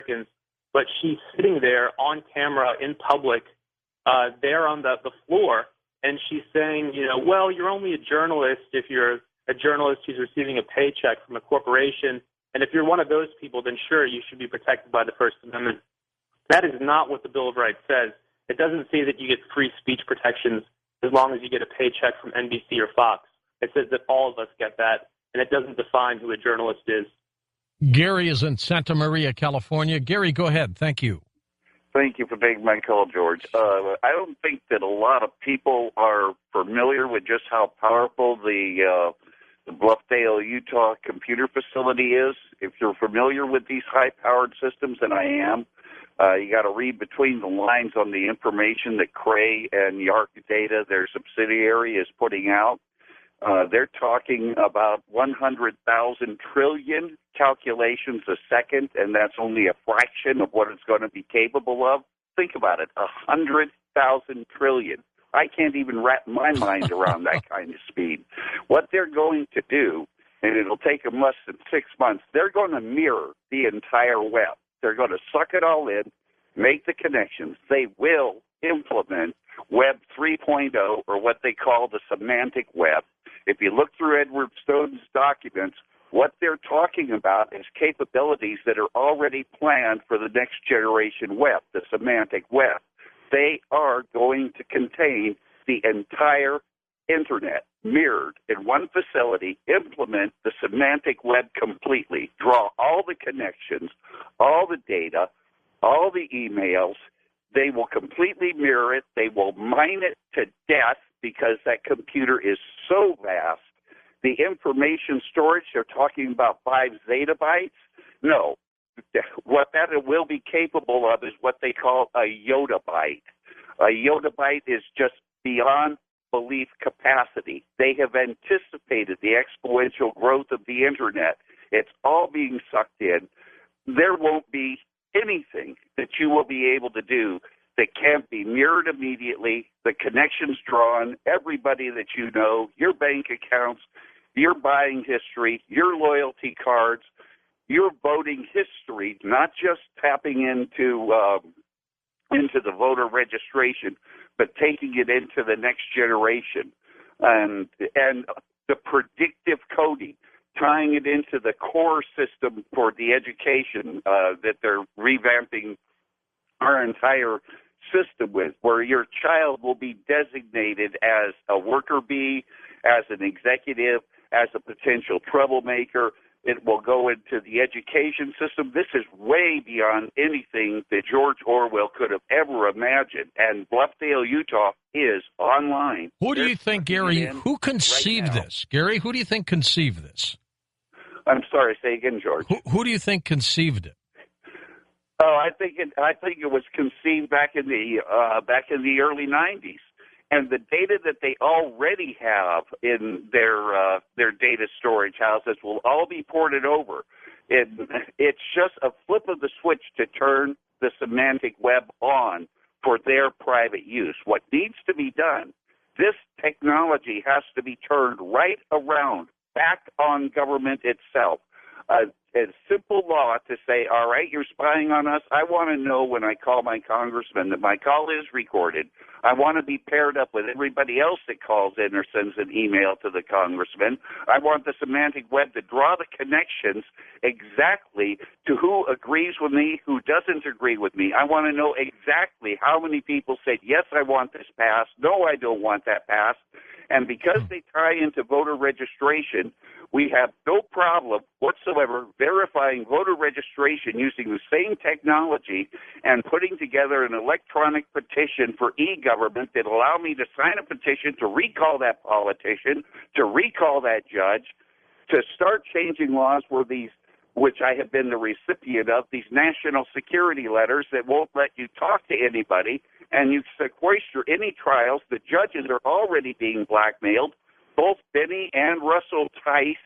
Americans, but she's sitting there on camera in public, there on the floor, and she's saying, well, you're only a journalist if you're a journalist who's receiving a paycheck from a corporation, and if you're one of those people, then sure, you should be protected by the First Amendment. That is not what the Bill of Rights says. It doesn't say that you get free speech protections as long as you get a paycheck from NBC or Fox. It says that all of us get that, and it doesn't define who a journalist is. Gary is in Santa Maria, California. Gary, go ahead. Thank you. Thank you for taking my call, George. I don't think that a lot of people are familiar with just how powerful the Bluffdale, Utah computer facility is. If you're familiar with these high-powered systems, and I am, you got to read between the lines on the information that Cray and Yark Data, their subsidiary, is putting out. They're talking about 100,000 trillion calculations a second, and that's only a fraction of what it's going to be capable of. Think about it, 100,000 trillion. I can't even wrap my mind around that kind of speed. What they're going to do, and it'll take them less than 6 months, they're going to mirror the entire web. They're going to suck it all in, make the connections. They will implement Web 3.0, or what they call the semantic web. If you look through Edward Snowden's documents, what they're talking about is capabilities that are already planned for the next generation web, the semantic web. They are going to contain the entire Internet mirrored in one facility, implement the semantic web completely, draw all the connections, all the data, all the emails. They will completely mirror it. They will mine it to death because that computer is so vast. The information storage, they're talking about 5 zettabytes. No, what that will be capable of is what they call a yottabyte. A yottabyte is just beyond belief capacity. They have anticipated the exponential growth of the Internet. It's all being sucked in. There won't be anything that you will be able to do that can't be mirrored immediately, the connections drawn, everybody that you know, your bank accounts, your buying history, your loyalty cards, your voting history, not just tapping into the voter registration, but taking it into the next generation, and the predictive coding, tying it into the core system for the education that they're revamping our entire system with, where your child will be designated as a worker bee, as an executive, as a potential troublemaker. It will go into the education system. This is way beyond anything that George Orwell could have ever imagined. And Bluffdale, Utah is online. Who do you think, Gary, who conceived this? Gary, who do you think conceived this? I'm sorry, say again, George. Who do you think conceived it? Oh, I think it was conceived back in the early 90s. And the data that they already have in their data storage houses will all be ported over. It's just a flip of the switch to turn the semantic web on for their private use. What needs to be done, this technology has to be turned right around, back on government itself. A simple law to say, all right, you're spying on us. I want to know when I call my congressman that my call is recorded. I want to be paired up with everybody else that calls in or sends an email to the congressman. I want the semantic web to draw the connections exactly to who agrees with me, who doesn't agree with me. I want to know exactly how many people said, yes, I want this passed. No, I don't want that passed. And because they tie into voter registration, we have no problem whatsoever verifying voter registration using the same technology and putting together an electronic petition for e-government that allow me to sign a petition to recall that politician, to recall that judge, to start changing laws where these, which I have been the recipient of, these national security letters that won't let you talk to anybody, and you sequester any trials. The judges are already being blackmailed. Both Benny and Russell Tice,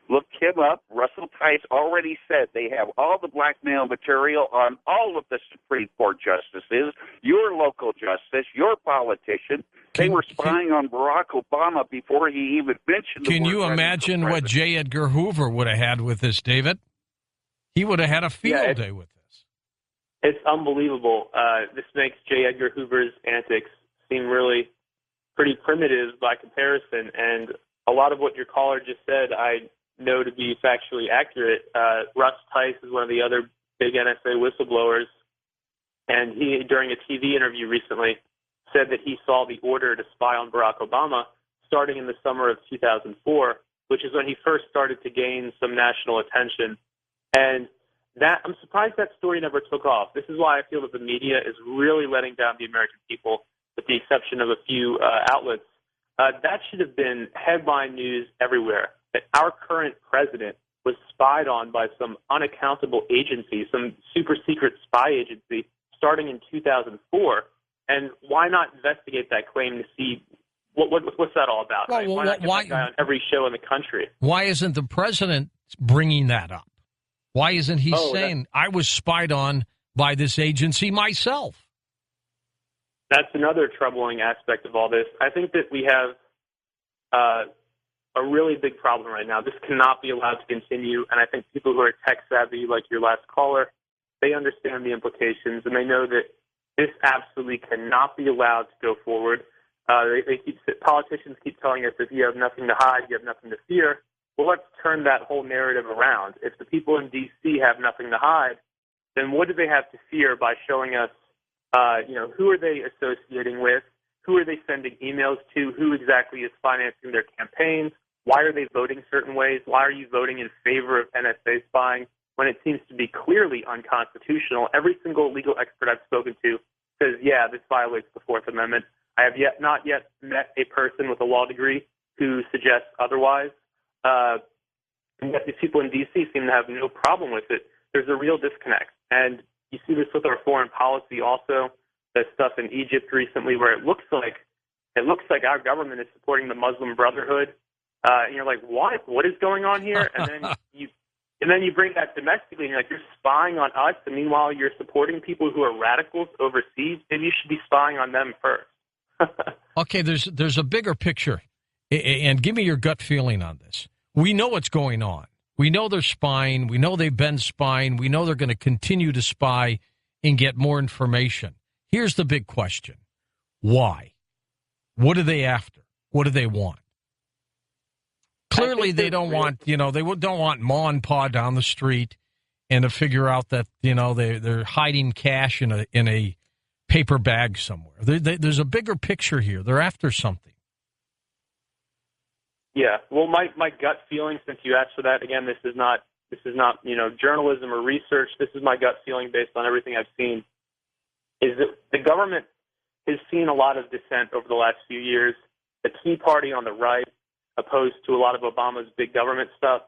look him up. Russell Tice already said they have all the blackmail material on all of the Supreme Court justices, your local justice, your politician. They were spying on Barack Obama before he even mentioned the word. Can you imagine what J. Edgar Hoover would have had with this, David? He would have had a field day with this. It's unbelievable. This makes J. Edgar Hoover's antics seem really pretty primitive by comparison, and a lot of what your caller just said I know to be factually accurate. Russ Tice is one of the other big NSA whistleblowers, and he, during a TV interview recently, said that he saw the order to spy on Barack Obama starting in the summer of 2004, which is when he first started to gain some national attention. And that, I'm surprised that story never took off. This is why I feel that the media is really letting down the American people, with the exception of a few outlets. That should have been headline news everywhere, that our current president was spied on by some unaccountable agency, some super secret spy agency, starting in 2004. And why not investigate that claim to see what's that all about? Well, right? Why not get that guy on every show in the country? Why isn't the president bringing that up? Why isn't he saying, I was spied on by this agency myself? That's another troubling aspect of all this. I think that we have a really big problem right now. This cannot be allowed to continue, and I think people who are tech-savvy, like your last caller, they understand the implications, and they know that this absolutely cannot be allowed to go forward. Politicians keep telling us if you have nothing to hide, you have nothing to fear. Well, let's turn that whole narrative around. If the people in D.C. have nothing to hide, then what do they have to fear by showing us, who are they associating with? Who are they sending emails to? Who exactly is financing their campaigns? Why are they voting certain ways? Why are you voting in favor of NSA spying when it seems to be clearly unconstitutional? Every single legal expert I've spoken to says, yeah, this violates the Fourth Amendment. I have not yet met a person with a law degree who suggests otherwise. And yet these people in D.C. seem to have no problem with it. There's a real disconnect. And you see this with our foreign policy also. There's stuff in Egypt recently where it looks like our government is supporting the Muslim Brotherhood. And you're like, what is going on here? And then you bring that domestically, and you're like, you're spying on us, and meanwhile you're supporting people who are radicals overseas. Maybe you should be spying on them first. Okay, there's a bigger picture, and give me your gut feeling on this. We know what's going on. We know they're spying. We know they've been spying. We know they're going to continue to spy and get more information. Here's the big question. Why? What are they after? What do they want? Clearly, they don't want, they don't want Ma and Pa down the street and to figure out that, they're hiding cash in a paper bag somewhere. There's a bigger picture here. They're after something. Yeah. Well, my gut feeling, since you asked for that, again, this is not journalism or research. This is my gut feeling based on everything I've seen, is that the government has seen a lot of dissent over the last few years. The Tea Party on the right, opposed to a lot of Obama's big government stuff,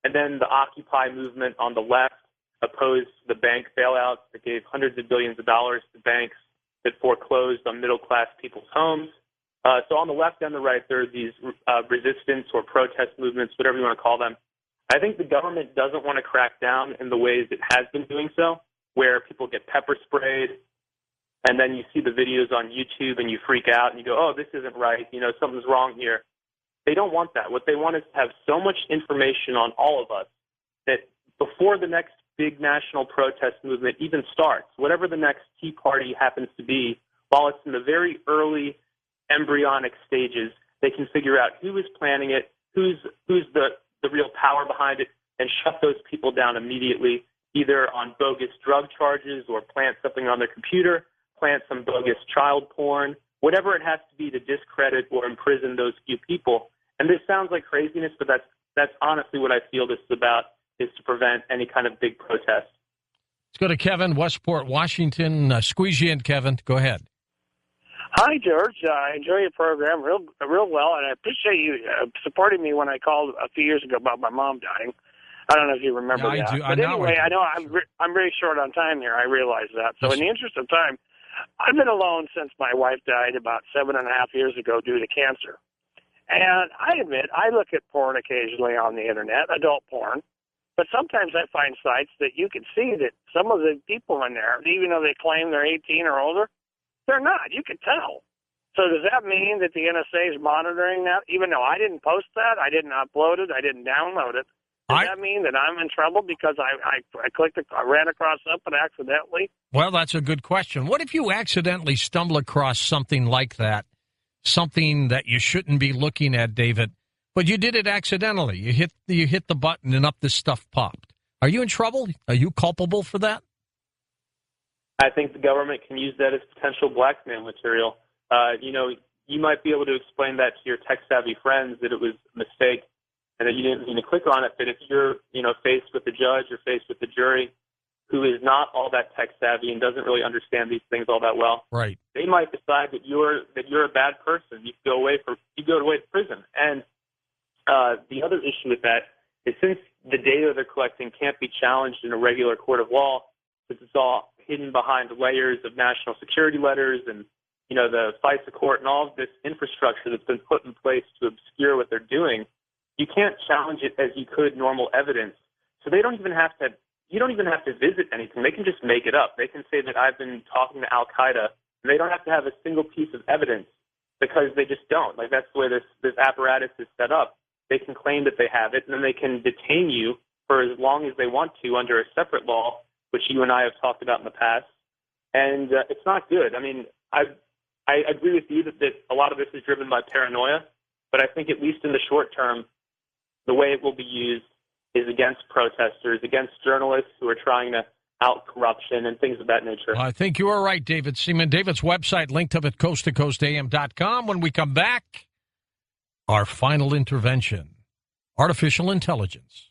and then the Occupy movement on the left, opposed to the bank bailouts that gave hundreds of billions of dollars to banks that foreclosed on middle-class people's homes. So on the left and the right, there are these resistance or protest movements, whatever you want to call them. I think the government doesn't want to crack down in the ways it has been doing so, where people get pepper sprayed, and then you see the videos on YouTube and you freak out and you go, oh, this isn't right, something's wrong here. They don't want that. What they want is to have so much information on all of us that before the next big national protest movement even starts, whatever the next Tea Party happens to be, while it's in the very early embryonic stages, they can figure out who is planning it, who's the real power behind it, and shut those people down immediately, either on bogus drug charges or plant something on their computer, plant some bogus child porn, whatever it has to be to discredit or imprison those few people. And this sounds like craziness, but that's honestly what I feel this is about, is to prevent any kind of big protest. Let's go to Kevin, Westport, Washington. Squeeze you in, Kevin. Go ahead. Hi, George. I enjoy your program real well, and I appreciate you supporting me when I called a few years ago about my mom dying. I don't know if you remember that. I do. But anyway, I know I'm very short on time here. I realize that. So in the interest of time, I've been alone since my wife died about 7.5 years ago due to cancer. And I admit, I look at porn occasionally on the internet, adult porn. But sometimes I find sites that you can see that some of the people in there, even though they claim they're 18 or older, they're not. You can tell. So does that mean that the NSA is monitoring that? Even though I didn't post that, I didn't upload it, I didn't download it, Does that mean that I'm in trouble because I ran across something accidentally? Well, that's a good question. What if you accidentally stumble across something like that, something that you shouldn't be looking at, David, but you did it accidentally? You hit the button and up this stuff popped. Are you in trouble? Are you culpable for that? I think the government can use that as potential blackmail material. You might be able to explain that to your tech-savvy friends that it was a mistake and that you didn't mean to click on it. But if you're, faced with a judge or faced with a jury who is not all that tech-savvy and doesn't really understand these things all that well, right, they might decide that you're a bad person. You go away to prison. And the other issue with that is since the data they're collecting can't be challenged in a regular court of law, since it's all hidden behind layers of national security letters and the FISA court and all of this infrastructure that's been put in place to obscure what they're doing, you can't challenge it as you could normal evidence. So you don't even have to visit anything. They can just make it up. They can say that I've been talking to Al-Qaeda, and they don't have to have a single piece of evidence because they just don't. Like, that's the way this apparatus is set up. They can claim that they have it, and then they can detain you for as long as they want to under a separate law, which you and I have talked about in the past. And it's not good. I mean, I agree with you that a lot of this is driven by paranoia, but I think at least in the short term, the way it will be used is against protesters, against journalists who are trying to out corruption and things of that nature. I think you are right, David Seaman. David's website linked up at coasttocoastam.com. When we come back, our final intervention, artificial intelligence.